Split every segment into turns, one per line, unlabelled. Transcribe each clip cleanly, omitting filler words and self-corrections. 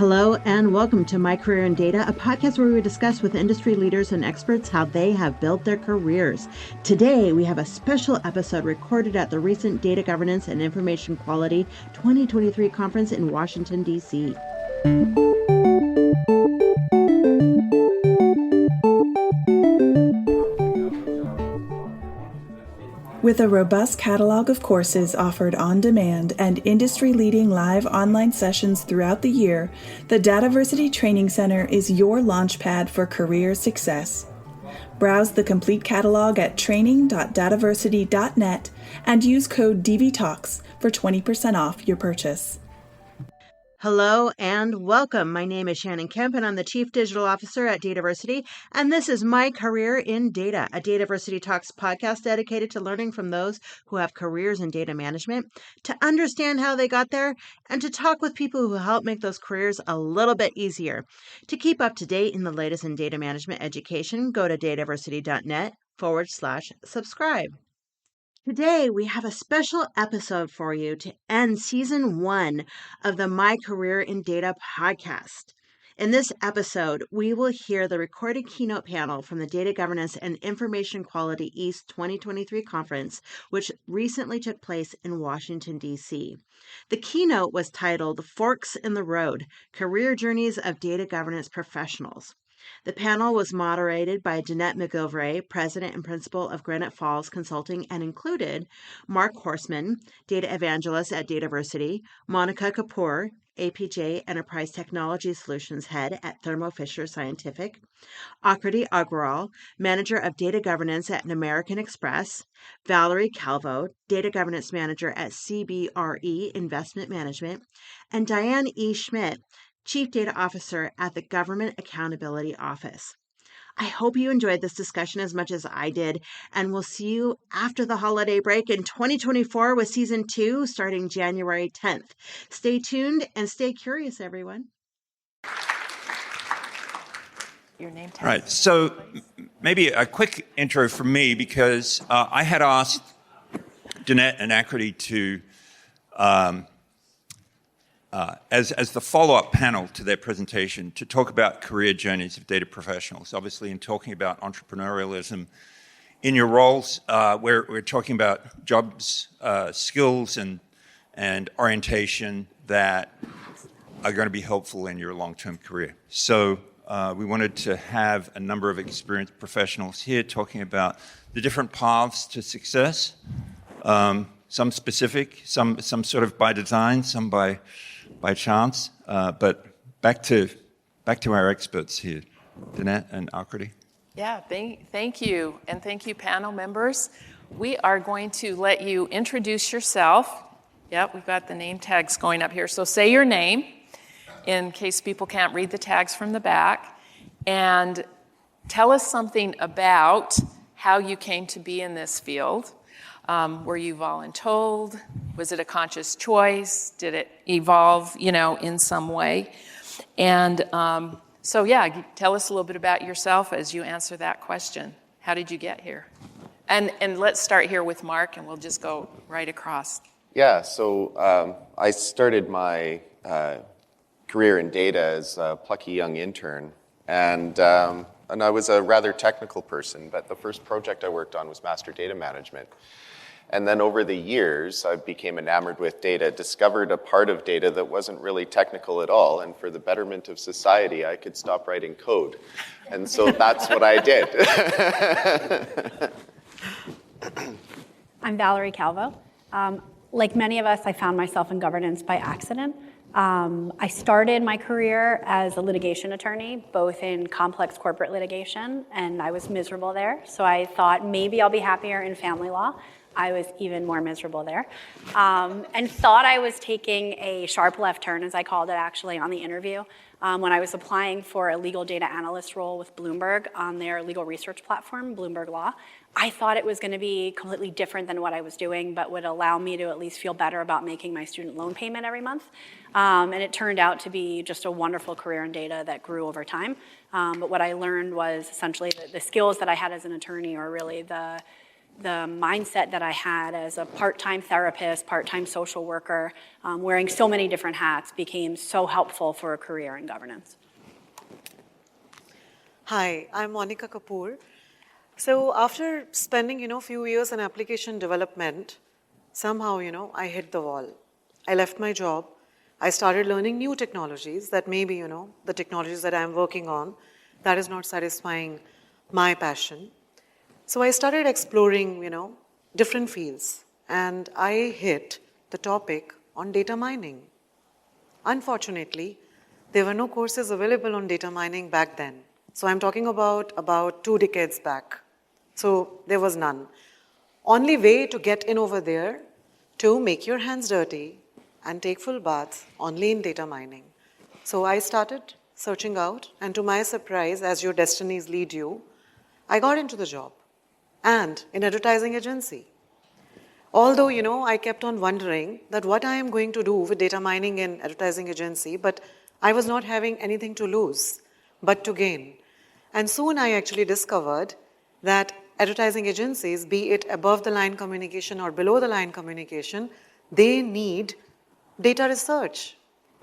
Hello and welcome to My Career in Data, a podcast where we discuss with industry leaders and experts how they have built their careers. Today, we have a special episode recorded at the recent Data Governance and Information Quality 2023 conference in Washington, D.C.
With a robust catalog of courses offered on demand and industry-leading live online sessions throughout the year, the DATAVERSITY Training Center is your launchpad for career success. Browse the complete catalog at training.dataversity.net and use code DVTalks for 20% off your purchase.
Hello and welcome. My name is Shannon Kemp and I'm the Chief Digital Officer at DataVersity, and this is My Career in Data, a DataVersity Talks podcast dedicated to learning from those who have careers in data management, to understand how they got there, and to talk with people who help make those careers a little bit easier. To keep up to date in the latest in data management education, go to dataversity.net/subscribe. Today, we have a special episode for you to end Season 1 of the My Career in Data podcast. In this episode, we will hear the recorded keynote panel from the Data Governance and Information Quality East 2023 conference, which recently took place in Washington, D.C. The keynote was titled Forks in the Road, Career Journeys of Data Governance Professionals. The panel was moderated by Danette McGilvray, President and Principal of Granite Consulting, and included Mark Horseman, Data Evangelist at DataVersity, Monika Kapoor, APJ Enterprise Technology Solutions Head at Thermo Scientific, Aakriti Agrawal, Manager of Data Governance at American Express, Valerie, Calvo, Data Governance Manager at CBRE Investment Management, and Diane Schmidt, Chief Data Officer at the Government Accountability Office. I hope you enjoyed this discussion as much as I did, and we'll see you after the holiday break in 2024 with Season 2 starting January 10th. Stay tuned and stay curious, everyone.
Your name tag.
All right, so maybe a quick intro from me, because I had asked Danette and Aakriti to as the follow-up panel to their presentation, to talk about career journeys of data professionals. Obviously, in talking about entrepreneurialism in your roles, we're talking about jobs, skills, and orientation that are going to be helpful in your long-term career. So we wanted to have a number of experienced professionals here talking about the different paths to success, some specific, some sort of by design, some by chance, but back to our experts here, Danette and Aakriti.
Yeah, thank you, and thank you, panel members. We are going to let you introduce yourself. Yep, we've got the name tags going up here. So say your name, in case people can't read the tags from the back, and tell us something about how you came to be in this field. Were you voluntold? Was it a conscious choice? Did it evolve, in some way? And so, tell us a little bit about yourself as you answer that question. How did you get here? And let's start here with Mark, and we'll just go right across.
Yeah, so I started my career in data as a plucky young intern, and I was a rather technical person, but the first project I worked on was master data management. And then over the years, I became enamored with data, discovered a part of data that wasn't really technical at all, and for the betterment of society, I could stop writing code. And so that's what I did.
I'm Valerie, Calvo. Like many of us, I found myself in governance by accident. I started my career as a litigation attorney, both in complex corporate litigation, and I was miserable there. So I thought maybe I'll be happier in family law. I was even more miserable there, and thought I was taking a sharp left turn, as I called it actually, on the interview, when I was applying for a legal data analyst role with Bloomberg on their legal research platform, Bloomberg Law. I thought it was going to be completely different than what I was doing, but would allow me to at least feel better about making my student loan payment every month. And it turned out to be just a wonderful career in data that grew over time. But what I learned was essentially the skills that I had as an attorney are really the the mindset that I had as a part-time therapist, part-time social worker, wearing so many different hats became so helpful for a career in governance.
Hi, I'm Monika Kapoor. So after spending, a few years in application development, somehow, I hit the wall. I left my job. I started learning new technologies that maybe, the technologies that I'm working on, that is not satisfying my passion. So I started exploring, different fields, and I hit the topic on data mining. Unfortunately, there were no courses available on data mining back then. So I'm talking about 2 decades back. So there was none. Only way to get in over there, to make your hands dirty and take full baths only in data mining. So I started searching out, and to my surprise, as your destinies lead you, I got into the job, and in advertising agency. Although, I kept on wondering that what I am going to do with data mining in advertising agency, but I was not having anything to lose, but to gain. And soon I actually discovered that advertising agencies, be it above the line communication or below the line communication, they need data research.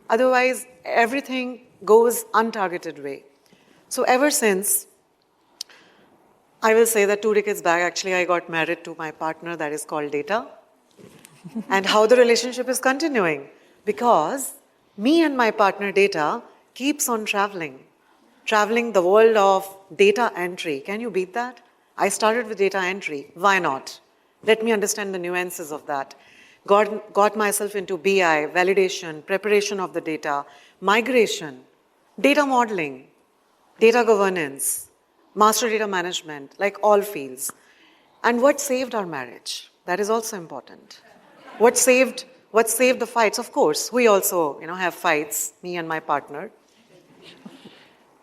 Otherwise, everything goes untargeted way. So ever since, I will say that 2 decades back, actually, I got married to my partner that is called data. And how the relationship is continuing. Because me and my partner data keeps on traveling the world of data entry. Can you beat that? I started with data entry. Why not? Let me understand the nuances of that. Got myself into BI, validation, preparation of the data, migration, data modeling, data governance, master data management, like all fields. And what saved our marriage? That is also important. What saved the fights? Of course, we also have fights, me and my partner.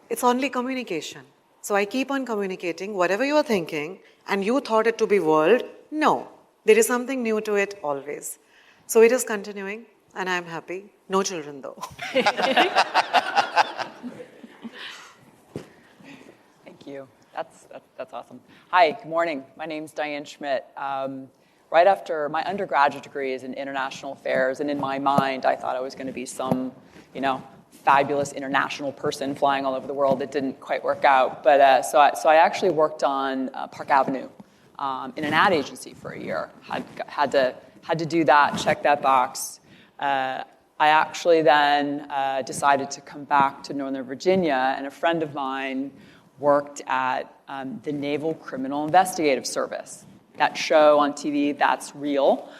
It's only communication. So I keep on communicating whatever you are thinking, and you thought it to be world. No, there is something new to it always. So it is continuing, and I'm happy. No children, though.
Thank you. That's awesome. Hi, good morning. My name's Diane Schmidt. Right after my undergraduate degree is in international affairs, and in my mind, I thought I was going to be some, fabulous international person flying all over the world. It didn't quite work out. But so I actually worked on Park Avenue in an ad agency for a year. Had to do that, check that box. I actually then decided to come back to Northern Virginia, and a friend of mine worked at the Naval Criminal Investigative Service. That show on TV, that's real.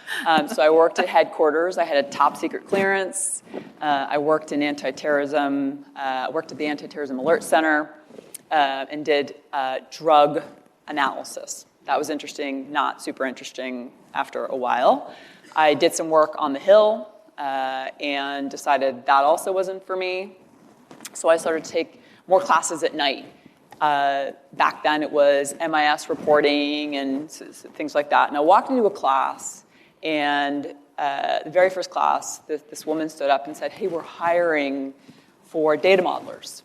So I worked at headquarters. I had a top secret clearance. I worked in anti-terrorism, worked at the Anti-Terrorism Alert Center, and did drug analysis. That was interesting, not super interesting after a while. I did some work on the Hill and decided that also wasn't for me. So I started to take more classes at night. Back then it was MIS reporting and things like that. And I walked into a class, and the very first class, this woman stood up and said, "Hey, we're hiring for data modelers."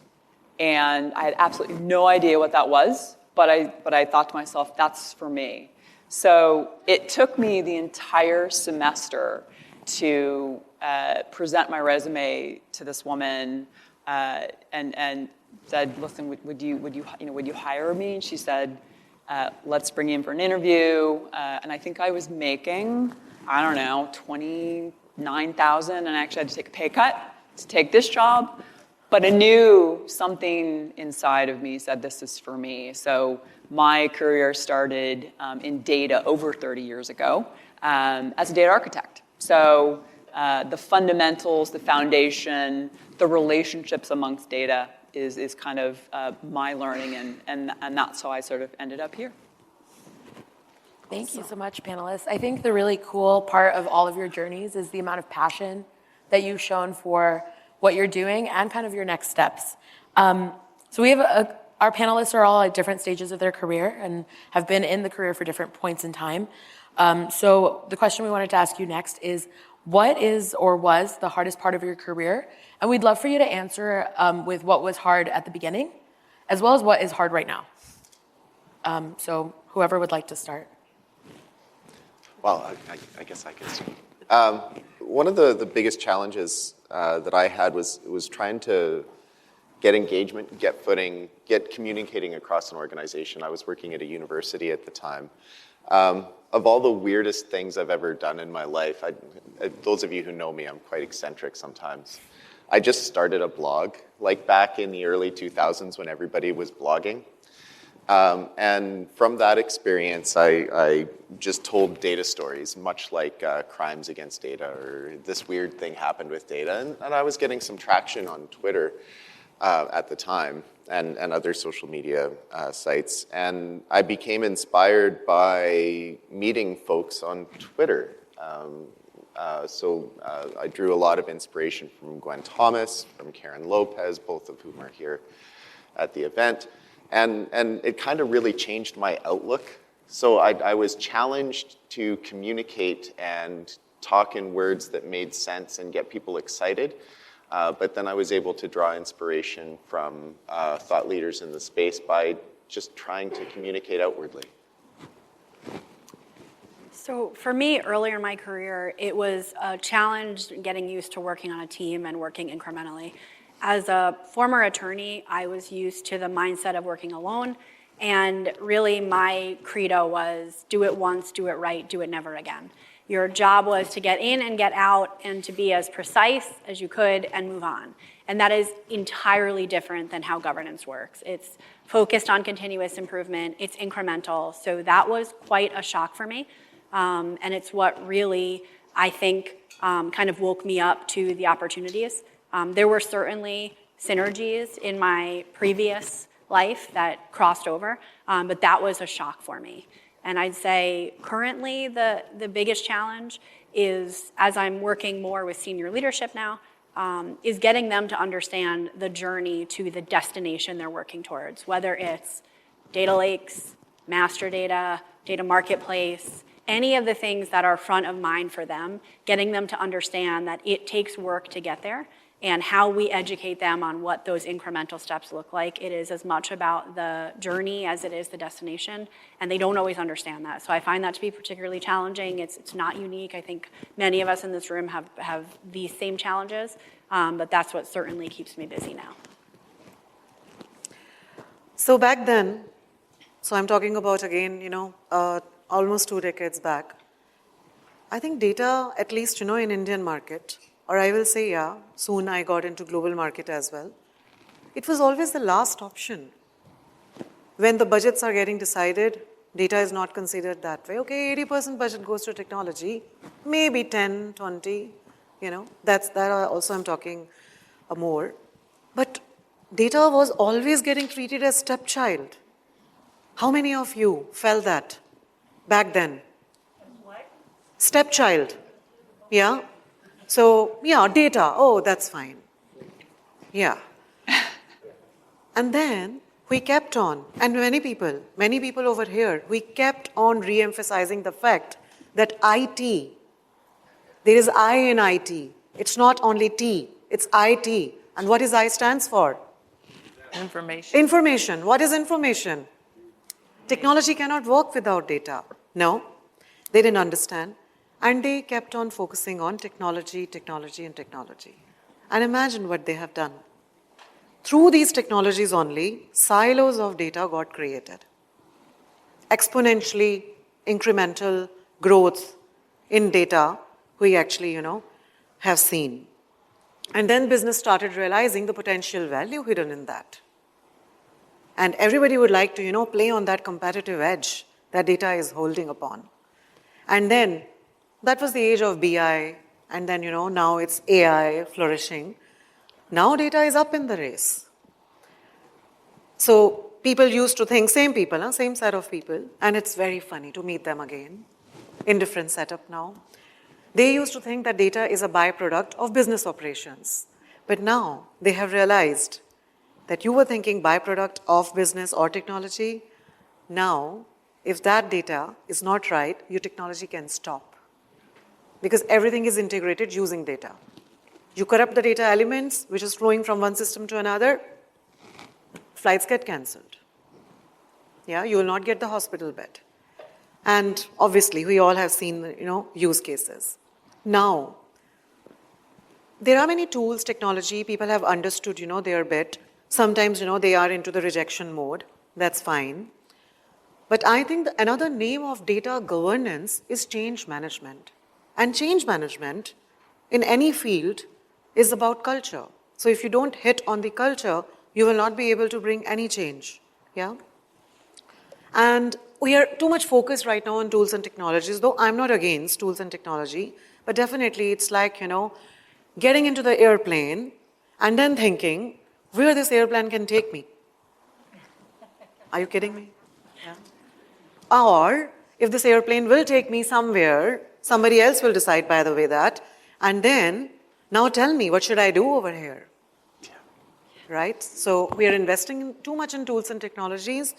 And I had absolutely no idea what that was, but I thought to myself, that's for me. So it took me the entire semester to present my resume to this woman and said, "Listen, would you hire me?" And she said, "Let's bring you in for an interview." And I think I was making, I don't know, $29,000, and I actually had to take a pay cut to take this job. But I knew something inside of me said, this is for me. So my career started in data over 30 years ago as a data architect. So the fundamentals, the foundation, the relationships amongst data is kind of my learning, and that's how I sort of ended up here.
Thank you so much, panelists. I think the really cool part of all of your journeys is the amount of passion that you've shown for what you're doing and kind of your next steps. So we have our panelists are all at different stages of their career and have been in the career for different points in time. So the question we wanted to ask you next is, what is or was the hardest part of your career? And we'd love for you to answer with what was hard at the beginning, as well as what is hard right now. So whoever would like to start.
Well, I guess I could start. One of the biggest challenges that I had was trying to get engagement, get footing, get communicating across an organization. I was working at a university at the time. Of all the weirdest things I've ever done in my life, those of you who know me, I'm quite eccentric sometimes. I just started a blog, like back in the early 2000s when everybody was blogging. And from that experience, I just told data stories, much like crimes against data, or this weird thing happened with data. And I was getting some traction on Twitter at the time, and other social media sites. And I became inspired by meeting folks on Twitter. So I drew a lot of inspiration from Gwen Thomas, from Karen Lopez, both of whom are here at the event. And it kind of really changed my outlook. So I was challenged to communicate and talk in words that made sense and get people excited. But then I was able to draw inspiration from thought leaders in the space by just trying to communicate outwardly.
So for me, earlier in my career, it was a challenge getting used to working on a team and working incrementally. As a former attorney, I was used to the mindset of working alone, and really my credo was do it once, do it right, do it never again. Your job was to get in and get out and to be as precise as you could and move on. And that is entirely different than how governance works. It's focused on continuous improvement, it's incremental, so that was quite a shock for me. And it's what really, I think, kind of woke me up to the opportunities. There were certainly synergies in my previous life that crossed over, but that was a shock for me. And I'd say currently the biggest challenge is, as I'm working more with senior leadership now, is getting them to understand the journey to the destination they're working towards, whether it's data lakes, master data, data marketplace, any of the things that are front of mind for them, getting them to understand that it takes work to get there, and how we educate them on what those incremental steps look like. It is as much about the journey as it is the destination, and they don't always understand that. So I find that to be particularly challenging. It's not unique. I think many of us in this room have these same challenges, but that's what certainly keeps me busy now.
So back then, so I'm talking about again, almost 2 decades back, I think data, at least, in Indian market, or I will say, yeah, soon I got into global market as well. It was always the last option. When the budgets are getting decided, data is not considered that way. Okay, 80% budget goes to technology, maybe 10, 20, that also I'm talking more. But data was always getting treated as stepchild. How many of you felt that back then? Stepchild, yeah? So, yeah, data, oh, that's fine. Yeah. And then we kept on, and many people over here, we kept on re-emphasizing the fact that IT, there is I in IT. It's not only T, it's IT. And what is I stands for?
Information.
Information. What is information? Technology cannot work without data. No, they didn't understand. And they kept on focusing on technology, technology, and technology. And imagine what they have done. Through these technologies only, silos of data got created. Exponentially incremental growth in data we actually, have seen. And then business started realizing the potential value hidden in that. And everybody would like to, play on that competitive edge that data is holding upon. And then that was the age of BI, and then, now it's AI flourishing. Now data is up in the race. So people used to think, same people, same set of people, and it's very funny to meet them again in different setup now. They used to think that data is a byproduct of business operations. But now they have realized that you were thinking byproduct of business or technology. Now, if that data is not right, your technology can stop. Because everything is integrated using data. You corrupt the data elements, which is flowing from one system to another, flights get cancelled. Yeah, you will not get the hospital bed. And obviously, we all have seen, use cases. Now, there are many tools, technology, people have understood, their bit. Sometimes, they are into the rejection mode. That's fine. But I think another name of data governance is change management. And change management in any field is about culture. So if you don't hit on the culture, you will not be able to bring any change. Yeah? And we are too much focused right now on tools and technologies, though I'm not against tools and technology, but definitely it's like, getting into the airplane and then thinking where this airplane can take me. Are you kidding me? Yeah. Or if this airplane will take me somewhere, somebody else will decide, by the way, that, and then now tell me, what should I do over here? Right? So we are investing too much in tools and technologies.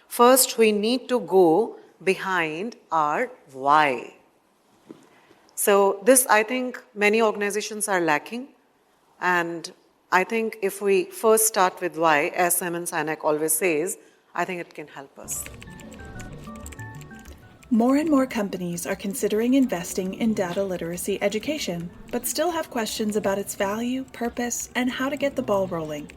First, we need to go behind our why. So this, I think, many organizations are lacking. And I think if we first start with why, as Simon Sinek always says, I think it can help us.
More and more companies are considering investing in data literacy education, but still have questions about its value, purpose, and how to get the ball rolling.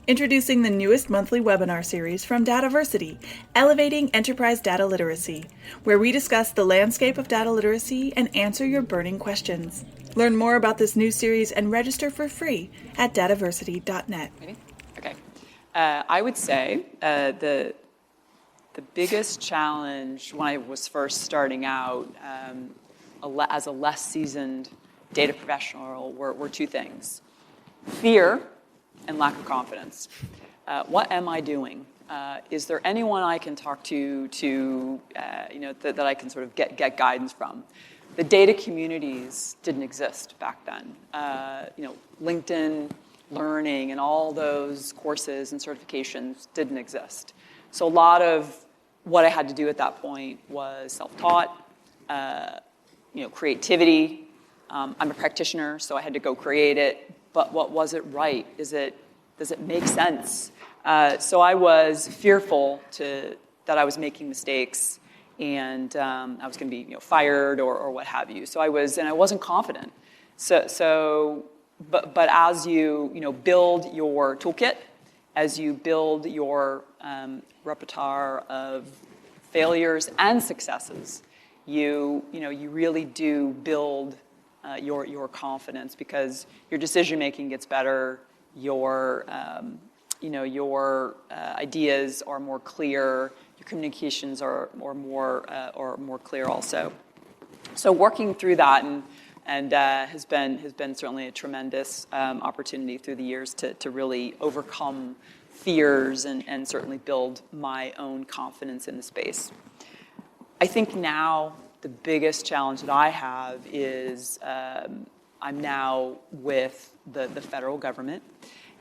Introducing the newest monthly webinar series from DATAVERSITY, Elevating Enterprise Data Literacy, where we discuss the landscape of data literacy and answer your burning questions. Learn more about this new series and register for free at dataversity.net.
Okay. I would say the biggest challenge when I was first starting out as a less seasoned data professional were two things: fear and lack of confidence. What am I doing? Is there anyone I can talk to that I can sort of get guidance from? The data communities didn't exist back then. LinkedIn Learning and all those courses and certifications didn't exist. So a lot of what I had to do at that point was self-taught, creativity. I'm a practitioner, so I had to go create it. But what was it right? Does it make sense? So I was fearful that I was making mistakes and I was going to be fired or what have you. So I wasn't confident. But as you build your toolkit, as you build your repertoire of failures and successes, you really do build your confidence, because your decision making gets better, your ideas are more clear, your communications are more clear also. So working through that and has been certainly a tremendous opportunity through the years to really overcome fears and certainly build my own confidence in the space. I think now the biggest challenge that I have is I'm now with the federal government,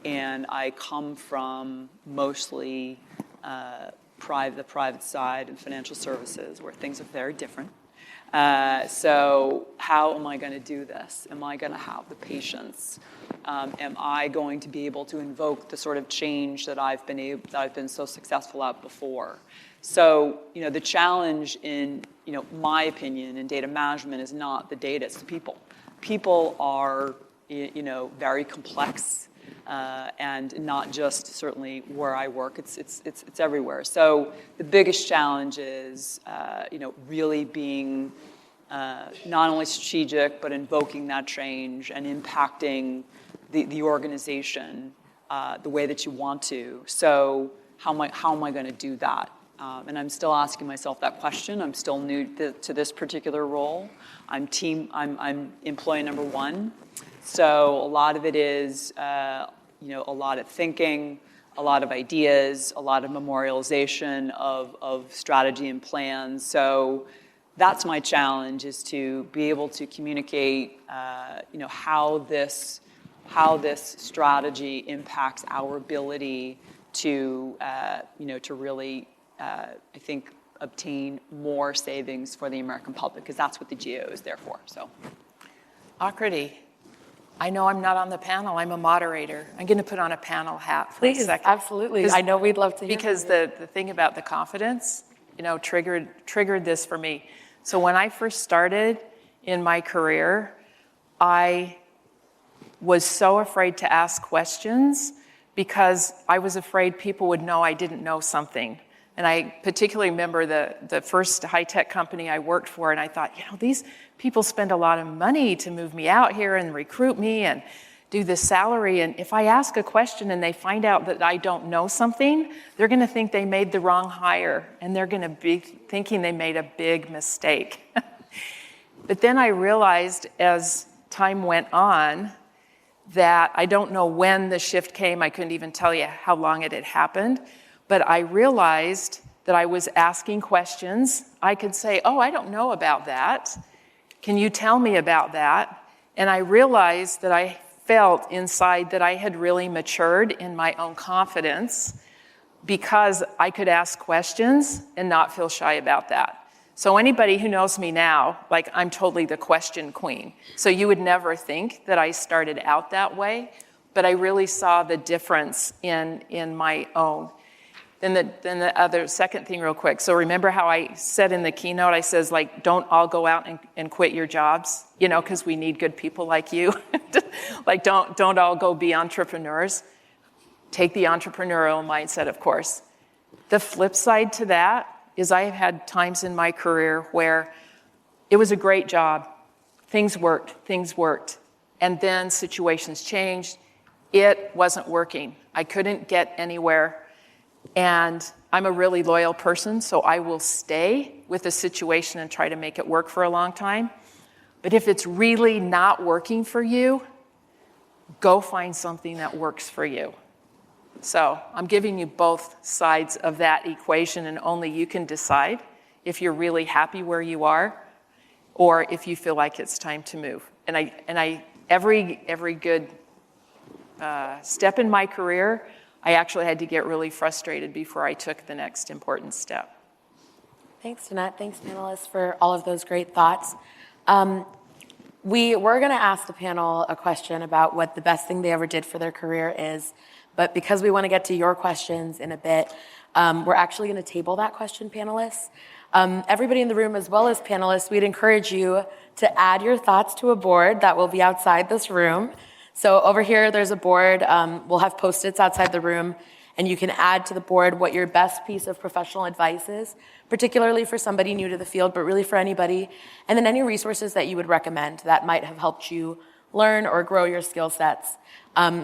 and I come from mostly the private side and financial services, where things are very different. So how am I going to do this? Am I going to have the patience? Am I going to be able to invoke the sort of change that I've been so successful at before? So, the challenge in, my opinion, in data management is not the data, it's the people. People are, very complex, and not just certainly where I work. It's everywhere. So the biggest challenge is, really being not only strategic, but invoking that change and impacting the organization the way that you want to. So how am I going to do that? And I'm still asking myself that question. I'm still new to this particular role. I'm employee number one. So a lot of it is, a lot of thinking, a lot of ideas, a lot of memorialization of strategy and plans. So that's my challenge, is to be able to communicate, how this strategy impacts our ability to, to really, I think, obtain more savings for the American public, because that's what the GAO is there for. So,
Aakriti, I know I'm not on the panel. I'm a moderator. I'm going to put on a panel hat for a second.
Absolutely. I know we'd love to hear
Because the thing about the confidence triggered this for me. So when I first started in my career, I was so afraid to ask questions because I was afraid people would know I didn't know something. And I particularly remember the first high-tech company I worked for, and I thought, these people spend a lot of money to move me out here and recruit me and do this salary, and if I ask a question and they find out that I don't know something, they're going to think they made the wrong hire, and they're going to be thinking they made a big mistake. But then I realized as time went on that I don't know when the shift came. I couldn't even tell you how long it had happened, but I realized that I was asking questions. I could say, oh, I don't know about that. Can you tell me about that? And I realized that I felt inside that I had really matured in my own confidence because I could ask questions and not feel shy about that. So anybody who knows me now, like, I'm totally the question queen. So you would never think that I started out that way, but I really saw the difference in my own. Then the other second thing real quick. So remember how I said in the keynote, I says, like, don't all go out and quit your jobs, because we need good people like you. Like, don't all go be entrepreneurs. Take the entrepreneurial mindset, of course. The flip side to that is I have had times in my career where it was a great job. Things worked. And then situations changed. It wasn't working. I couldn't get anywhere. And I'm a really loyal person, so I will stay with a situation and try to make it work for a long time. But if it's really not working for you, go find something that works for you. So I'm giving you both sides of that equation, and only you can decide if you're really happy where you are or if you feel like it's time to move. And I every good step in my career, I actually had to get really frustrated before I took the next important step.
Thanks, Danette. Thanks, panelists, for all of those great thoughts. We were going to ask the panel a question about what the best thing they ever did for their career is, but because we want to get to your questions in a bit, we're actually going to table that question, panelists. Everybody in the room, as well as panelists, we'd encourage you to add your thoughts to a board that will be outside this room. So over here, there's a board. We'll have Post-its outside the room, and you can add to the board what your best piece of professional advice is, particularly for somebody new to the field, but really for anybody, and then any resources that you would recommend that might have helped you learn or grow your skill sets.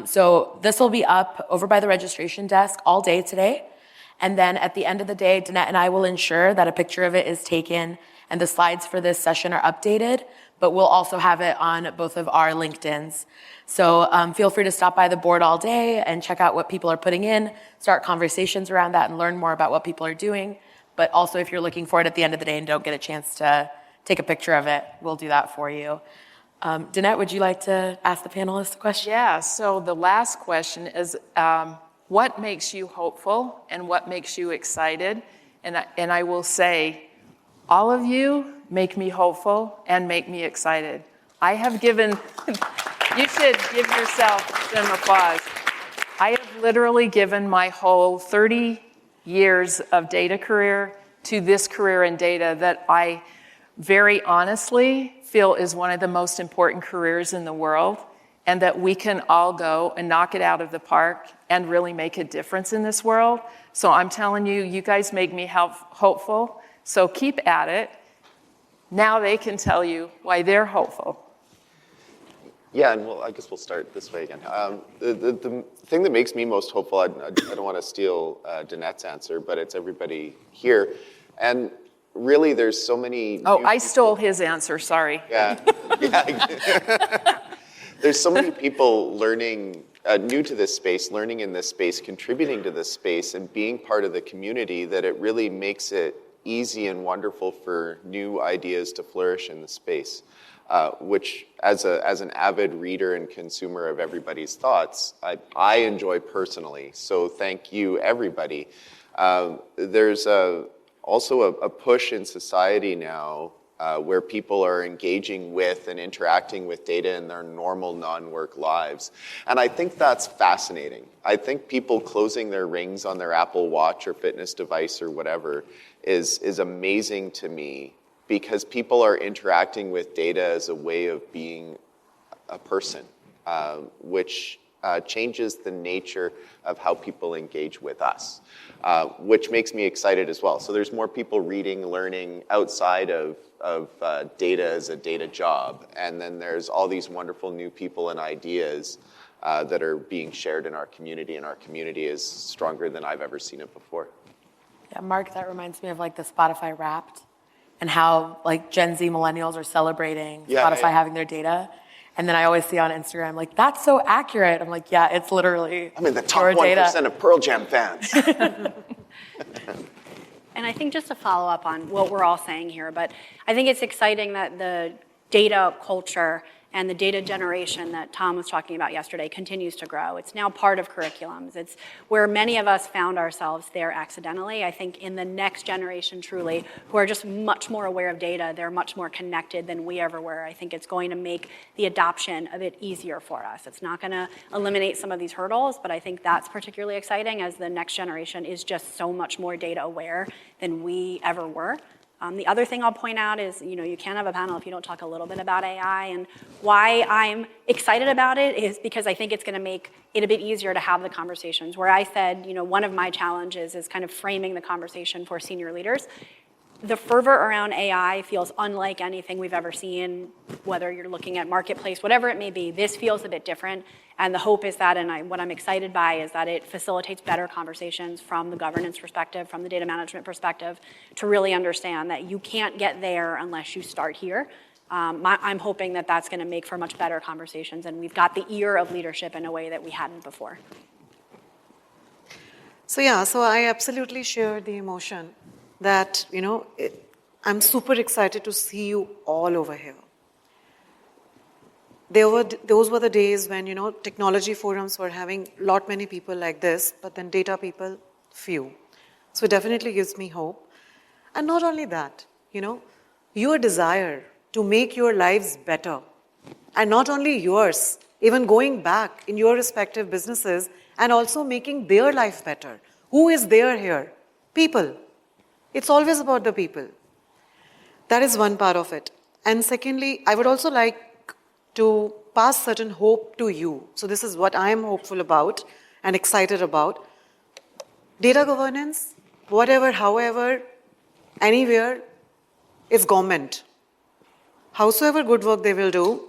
So this will be up over by the registration desk all day today, and then at the end of the day, Danette and I will ensure that a picture of it is taken and the slides for this session are updated, but we'll also have it on both of our LinkedIns. So feel free to stop by the board all day and check out what people are putting in, start conversations around that and learn more about what people are doing. But also if you're looking for it at the end of the day and don't get a chance to take a picture of it, we'll do that for you. Danette, would you like to ask the panelists a question?
Yeah, so the last question is, what makes you hopeful and what makes you excited? And I will say, all of you make me hopeful and make me excited. I have given... You should give yourself some applause. I have literally given my whole 30 years of data career to this career in data that I very honestly feel is one of the most important careers in the world, and that we can all go and knock it out of the park and really make a difference in this world. So I'm telling you, you guys make me hopeful, so keep at it. Now they can tell you why they're hopeful.
Yeah, and I guess we'll start this way again. The thing that makes me most hopeful, I don't want to steal Danette's answer, but it's everybody here. And really, there's so many...
Oh, I stole his answer, sorry.
Yeah. There's so many people learning, new to this space, learning in this space, contributing to this space, and being part of the community that it really makes it easy and wonderful for new ideas to flourish in the space. Which, as an avid reader and consumer of everybody's thoughts, I enjoy personally. So thank you, everybody. There's also a push in society now where people are engaging with and interacting with data in their normal non-work lives. And I think that's fascinating. I think people closing their rings on their Apple Watch or fitness device or whatever is amazing to me, because people are interacting with data as a way of being a person, which changes the nature of how people engage with us, which makes me excited as well. So there's more people reading, learning outside of data as a data job. And then there's all these wonderful new people and ideas that are being shared in our community, and our community is stronger than I've ever seen it before.
Yeah, Mark, that reminds me of like the Spotify Wrapped and how like Gen Z millennials are celebrating Spotify having their data. And then I always see on Instagram, like, that's so accurate. I'm like, yeah, it's literally
I'm in the top 1% of Pearl Jam fans.
And I think just to follow up on what we're all saying here, but I think it's exciting that the data culture and the data generation that Tom was talking about yesterday continues to grow. It's now part of curriculums. It's where many of us found ourselves there accidentally. I think in the next generation, truly, who are just much more aware of data, they're much more connected than we ever were. I think it's going to make the adoption of it easier for us. It's not gonna eliminate some of these hurdles, but I think that's particularly exciting as the next generation is just so much more data aware than we ever were. The other thing I'll point out is, you can't have a panel if you don't talk a little bit about AI, and why I'm excited about it is because I think it's gonna make it a bit easier to have the conversations. Where I said, one of my challenges is kind of framing the conversation for senior leaders. The fervor around AI feels unlike anything we've ever seen, whether you're looking at marketplace, whatever it may be. This feels a bit different, and the hope is that, and what I'm excited by, is that it facilitates better conversations from the governance perspective, from the data management perspective, to really understand that you can't get there unless you start here. I'm hoping that that's gonna make for much better conversations, and we've got the ear of leadership in a way that we hadn't before.
So I absolutely share the emotion that, I'm super excited to see you all over here. Those were the days when, technology forums were having many people like this, but then data people, few. So it definitely gives me hope. And not only that, your desire to make your lives better, and not only yours, even going back in your respective businesses and also making their life better. Who is there here? People. It's always about the people. That is one part of it. And secondly, I would also like to pass certain hope to you. So this is what I am hopeful about and excited about. Data governance, whatever, however, anywhere, is government. Howsoever good work they will do,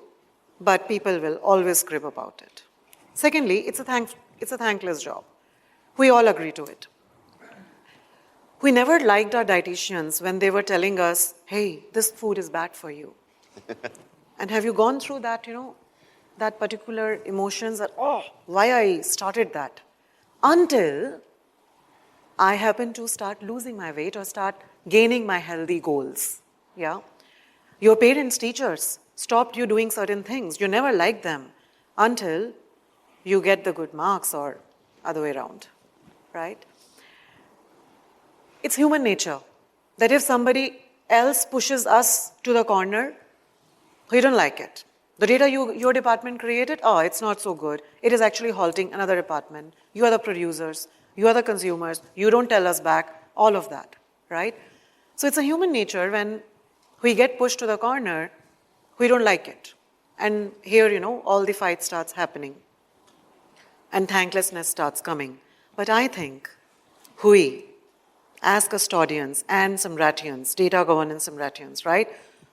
but people will always crib about it. Secondly, it's a thankless job. We all agree to it. We never liked our dietitians when they were telling us, hey, this food is bad for you. And have you gone through that, that particular emotions that, why I started that? Until I happen to start losing my weight or start gaining my healthy goals. Yeah? Your parents, teachers stopped you doing certain things. You never liked them until you get the good marks or other way around, right? It's human nature that if somebody else pushes us to the corner, we don't like it. The data your department created, it's not so good. It is actually halting another department. You are the producers, you are the consumers, you don't tell us back, all of that, right? So it's a human nature when we get pushed to the corner, we don't like it. And here, all the fight starts happening. And thanklessness starts coming. But I think we, as custodians and Samratians, data governance Samratians, right?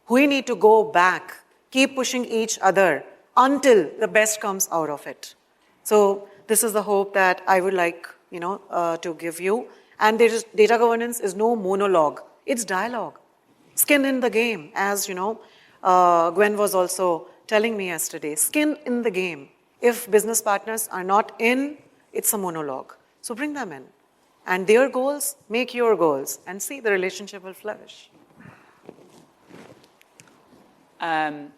We need to go back, keep pushing each other until the best comes out of it. So this is the hope that I would like, to give you. And data governance is no monologue, it's dialogue. Skin in the game, as Gwen was also telling me yesterday. Skin in the game. If business partners are not in, it's a monologue. So bring them in. And their goals, make your goals, and see the relationship will flourish.
At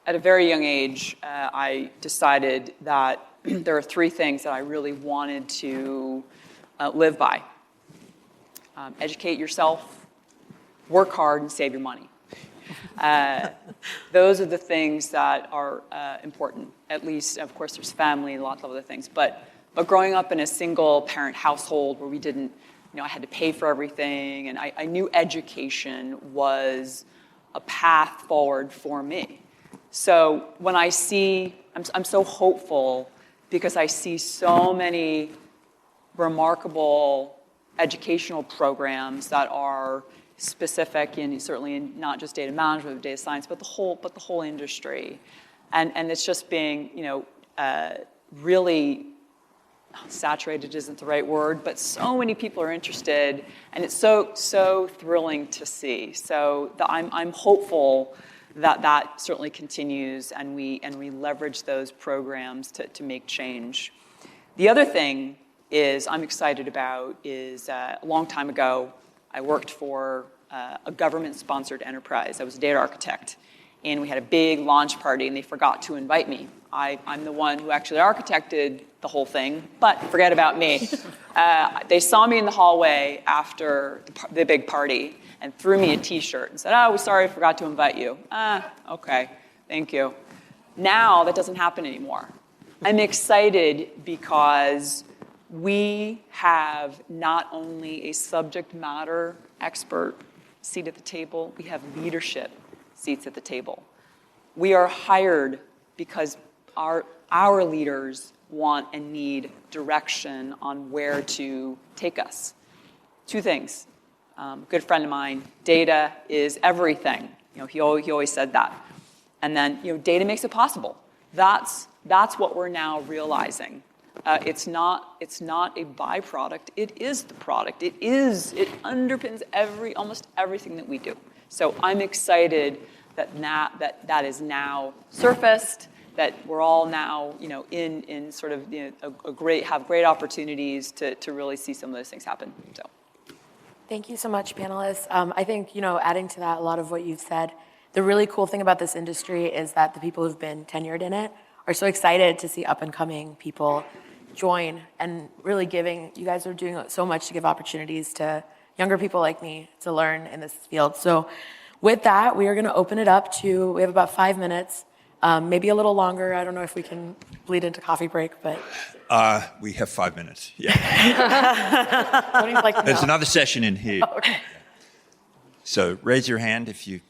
a very young age, I decided that there are three things that I really wanted to live by. Educate yourself, work hard, and save your money. Those are the things that are important. At least, of course, there's family and lots of other things. But growing up in a single-parent household where we didn't, I had to pay for everything, and I knew education was a path forward for me. So when I see, I'm so hopeful because I see so many remarkable educational programs that are specific in certainly in not just data management, but data science, but the whole industry, and it's just being really saturated isn't the right word, but so many people are interested, and it's so thrilling to see. So I'm hopeful that certainly continues, and we leverage those programs to make change. The other thing I'm excited about is a long time ago, I worked for a government-sponsored enterprise. I was a data architect, and we had a big launch party, and they forgot to invite me. I'm the one who actually architected the whole thing, but forget about me. They saw me in the hallway after the big party and threw me a T-shirt and said, "Oh, we're sorry, I forgot to invite you." Okay, thank you. Now that doesn't happen anymore. I'm excited because we have not only a subject matter expert seat at the table, we have leadership seats at the table. We are hired because our leaders want and need direction on where to take us. Two things. Good friend of mine, data is everything. He always said that. And then, data makes it possible. That's what we're now realizing. It's not a byproduct. It is the product. It underpins almost everything that we do. So I'm excited that is now surfaced, that we're all now, in sort of have great opportunities to really see some of those things happen. So.
Thank you so much, panelists. I think, adding to that, a lot of what you've said, the really cool thing about this industry is that the people who've been tenured in it are so excited to see up-and-coming people join and really you guys are doing so much to give opportunities to younger people like me to learn in this field. So with that, we are going to open it up we have about 5 minutes, maybe a little longer. I don't know if we can bleed into coffee break, but...
We have 5 minutes, yeah.
What do you like to know?
There's another session in here.
Oh, okay.
So raise your hand if you...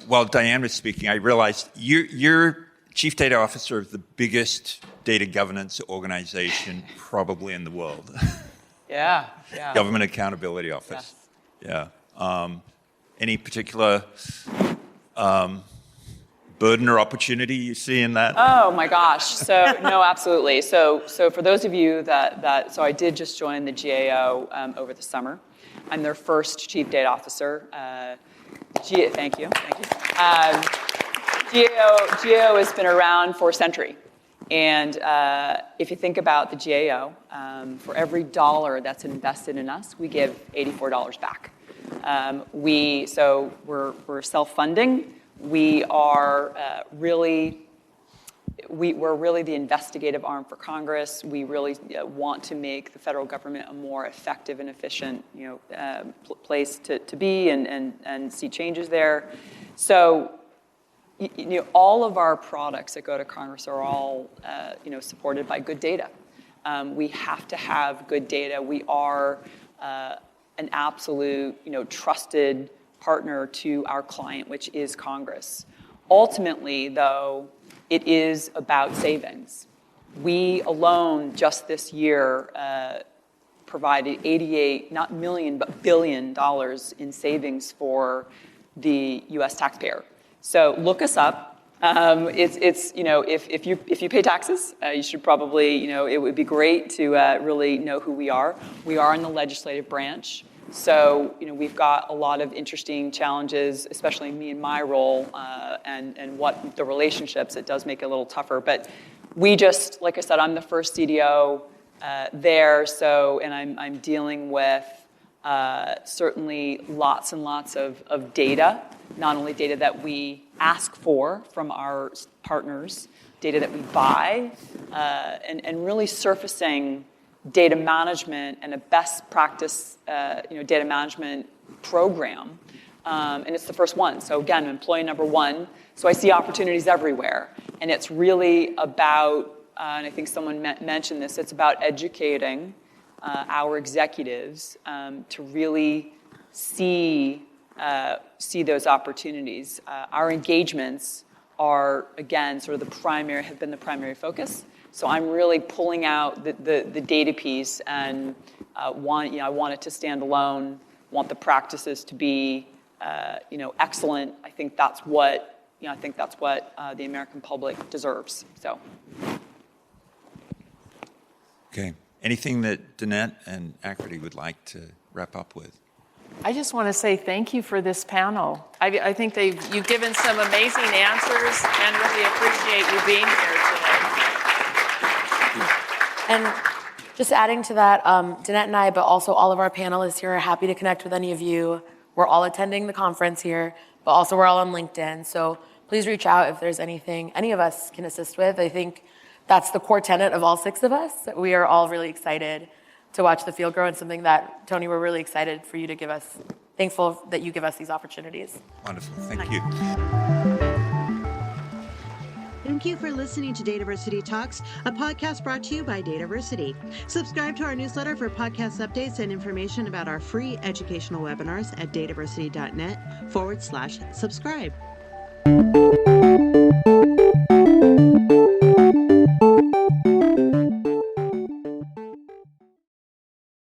While Diane was speaking, I realized you're Chief Data Officer of the biggest data governance organization probably in the world.
Yeah.
Government Accountability Office. Yes. Yeah. Any particular burden or opportunity you see in that?
Oh my gosh. So no, absolutely. So for those of you so I did just join the GAO over the summer. I'm their first Chief Data Officer. Thank you. GAO has been around for a century. And if you think about the GAO, for every dollar that's invested in us, we give $84 back. We're self-funding. We are we're really the investigative arm for Congress. We really want to make the federal government a more effective and efficient, place to be and see changes there. So, all of our products that go to Congress are all, supported by good data. We have to have good data. We are an absolute, trusted partner to our client, which is Congress. Ultimately, though, it is about savings. We alone, just this year, provided not million, but $1 billion in savings for the U.S. taxpayer. So look us up. If you pay taxes, you should probably, it would be great to really know who we are. We are in the legislative branch. So, we've got a lot of interesting challenges, especially me in my role, and what the relationships, it does make it a little tougher. But we just, like I said, I'm the first CDO there, and I'm dealing with certainly lots and lots of data, not only data that we ask for from our partners, data that we buy, and really surfacing data management and a best practice data management program. And it's the first one. So again, employee number one. So I see opportunities everywhere. And it's really about, and I think someone mentioned this, it's about educating our executives to really see those opportunities. Our engagements are, again, sort of have been the primary focus. So I'm really pulling out the data piece and I want it to stand alone, want the practices to be excellent. I think that's what the American public deserves. So.
Okay. Anything that Danette and Aakriti would like to wrap up with?
I just want to say thank you for this panel. I think you've given some amazing answers and really appreciate you being here today.
And just adding to that, Danette and I, but also all of our panelists here are happy to connect with any of you. We're all attending the conference here, but also we're all on LinkedIn. So please reach out if there's anything any of us can assist with. I think that's the core tenet of all 6 of us. We are all really excited to watch the field grow, and something that, Tony, we're really excited for you to give us, thankful that you give us these opportunities.
Wonderful. Thank you.
Thank you for listening to DATAVERSITY Talks, a podcast brought to you by DATAVERSITY. Subscribe to our newsletter for podcast updates and information about our free educational webinars at dataversity.net/subscribe.